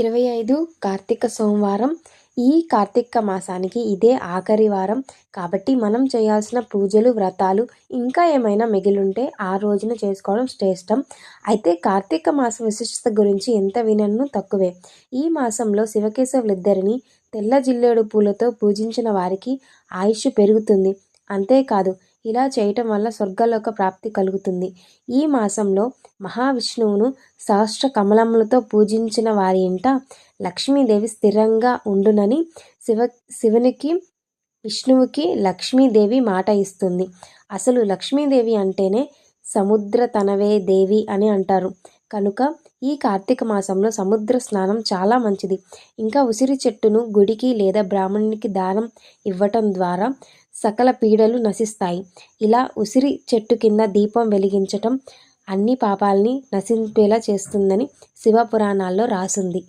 25 కార్తీక సోమవారం. ఈ కార్తీక మాసానికి ఇదే ఆఖరి వారం కాబట్టి మనం చేయాల్సిన పూజలు, వ్రతాలు ఇంకా ఏమైనా మిగిలుంటే ఆ రోజున చేసుకోవడం శ్రేష్టం. అయితే కార్తీక మాస విశిష్టత గురించి ఎంత వినను తక్కువే. ఈ మాసంలో శివకేశవులిద్దరిని తెల్ల జిల్లేడు పూలతో పూజించిన వారికి ఆయుష్ పెరుగుతుంది. అంతేకాదు ఇలా చేయటం వల్ల స్వర్గలోక ప్రాప్తి కలుగుతుంది. ఈ మాసంలో మహావిష్ణువును సహస్ర కమలములతో పూజించిన వారి ఇంట లక్ష్మీదేవి స్థిరంగా ఉండునని శివునికి, విష్ణువుకి లక్ష్మీదేవి మాట ఇస్తుంది. అసలు లక్ష్మీదేవి అంటేనే సముద్ర తనవే దేవి అని అంటారు. కనుక ఈ కార్తీక మాసంలో సముద్ర స్నానం చాలా మంచిది. ఇంకా ఉసిరి చెట్టును గుడికి లేదా బ్రాహ్మణునికి దానం ఇవ్వటం ద్వారా సకల పీడలు నశిస్తాయి. ఇలా ఉసిరి చెట్టు కింద దీపం వెలిగించటం అన్ని పాపాలని నశింపేలా చేస్తుందని శివపురాణాల్లో రాసుంది.